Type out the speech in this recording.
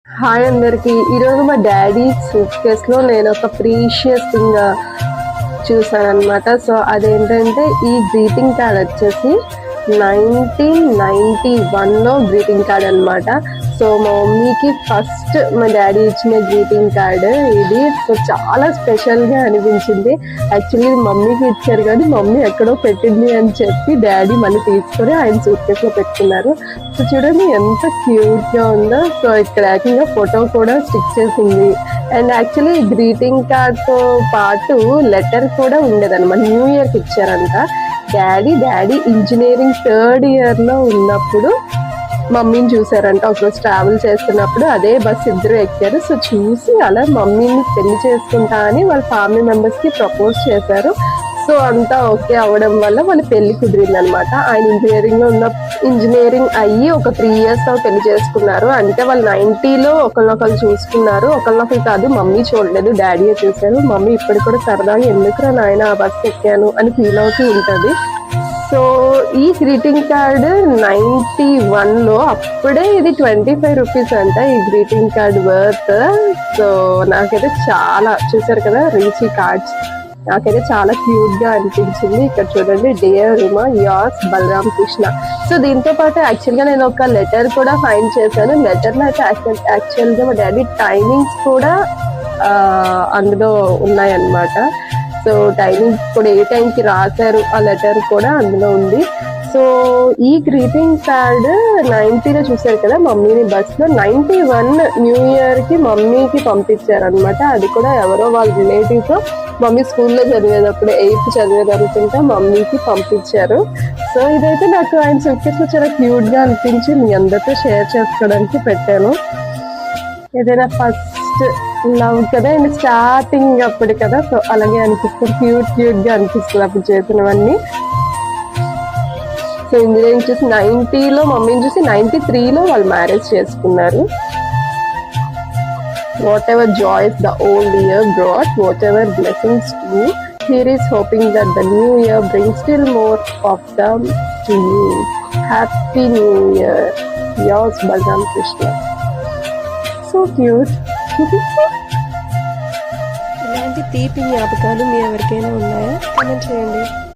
Hi అందరికి. ఈరోజు మా డాడీ సూట్ కేసులో నేను ఒక ప్రీషియస్ థింగ్ చూసాను అనమాట. సో అదేంటంటే ఈ గ్రీటింగ్ కార్డ్ వచ్చేసి 1991లో గ్రీటింగ్ కార్డ్ అనమాట. సో మా మమ్మీకి ఫస్ట్ మా డాడీ ఇచ్చిన గ్రీటింగ్ కార్డ్ ఇది. సో చాలా స్పెషల్గా అనిపించింది. యాక్చువల్లీ ఇది మమ్మీకి ఇచ్చారు కానీ మమ్మీ ఎక్కడో పెట్టింది అని చెప్పి డాడీ మళ్ళీ తీసుకొని ఆయన సూట్ కేసులో పెట్టుకున్నారు. సో చూడండి ఎంత క్యూట్గా ఉందో. సో ఇక్కడ ఏకంగా ఫోటో కూడా స్టిక్ చేసింది. అండ్ యాక్చువల్లీ గ్రీటింగ్ కార్డ్తో పాటు లెటర్ కూడా ఉండేదన్నమాట. న్యూ ఇయర్కి ఇచ్చారంట. డాడీ ఇంజనీరింగ్ థర్డ్ ఇయర్లో ఉన్నప్పుడు మమ్మీని చూసారంట. ఒకరోజు ట్రావెల్ చేస్తున్నప్పుడు అదే బస్ ఇద్దరు ఎక్కారు. సో చూసి అలా మమ్మీని పెళ్లి చేసుకుంటా అని వాళ్ళ ఫ్యామిలీ మెంబర్స్కి ప్రపోజ్ చేశారు. సో అంతా ఓకే అవ్వడం వల్ల వాళ్ళ పెళ్లి కుదిరింది అనమాట. ఆయన ఇంజనీరింగ్ అయ్యి ఒక 3 years పెళ్లి చేసుకున్నారు. అంటే వాళ్ళు 90లో ఒకళ్ళొకళ్ళు చూసుకున్నారు. ఒకళ్ళొకళ్ళు కాదు, మమ్మీ చూడలేదు, డాడీయే చూశారు. మమ్మీ ఇప్పటికి కూడా సరదాగా ఎందుకురా నాయన ఆ బస్ ఎక్కాను అని ఫీల్ అవుతూ ఉంటుంది. సో ఈ గ్రీటింగ్ కార్డ్ 91లో అప్పుడే ఇది 25 రూపీస్ అంట ఈ గ్రీటింగ్ కార్డ్ వర్త్. సో నాకైతే చాలా, చూసారు కదా రీచీ కార్డ్స్, నాకైతే చాలా క్యూట్ గా అనిపించింది. ఇక్కడ చూడండి, dear Uma as Balaram Krishna. So దీంతో పాటు యాక్చువల్ గా నేను ఒక లెటర్ కూడా ఫైండ్ చేశాను. లెటర్ లో అయితే యాక్చువల్ గా మా డాడీ టైమింగ్స్ కూడా అందులో ఉన్నాయన్నమాట. సో టైమింగ్స్ కూడా ఏ టైంకి రాశారు ఆ లెటర్ కూడా అందులో ఉంది. సో ఈ గ్రీటింగ్ కార్డ్ 90లో చూసారు కదా మమ్మీని బస్లో, 91 న్యూ ఇయర్ కి మమ్మీకి పంపించారనమాట. అది కూడా ఎవరో వాళ్ళ రిలేటివ్స్ మమ్మీ స్కూల్లో చదివేటప్పుడు 8th చదివేదనుకుంటా మమ్మీకి పంపించారు. సో ఇదైతే నాకు ఆయన సూట్కేస్లో చాలా క్యూట్ గా అనిపించి మీ అందరితో షేర్ చేసుకోవడానికి పెట్టాను. ఏదైనా ఫస్ట్ లవ్ కదా, అండ్ స్టార్టింగ్ అప్పుడు కదా, సో అలాగే అనిపిస్తుంది, క్యూట్ గా అనిపిస్తుంది అప్పుడు చేసినవన్నీ. సో ఇంజనీరింగ్ చూసి 90లో, మమ్మీని చూసి 93లో వాళ్ళు మ్యారేజ్ చేసుకున్నారు. Whatever joys the old year brought, whatever blessings too, here is hoping that the new year brings still more of them to you. Happy New Year. Yours, Balram Krishna. So cute. ఇలాంటి తీపి జ్ఞాపకాలు మీ ఎవరికైనా ఉన్నాయా? Comment చేయండి.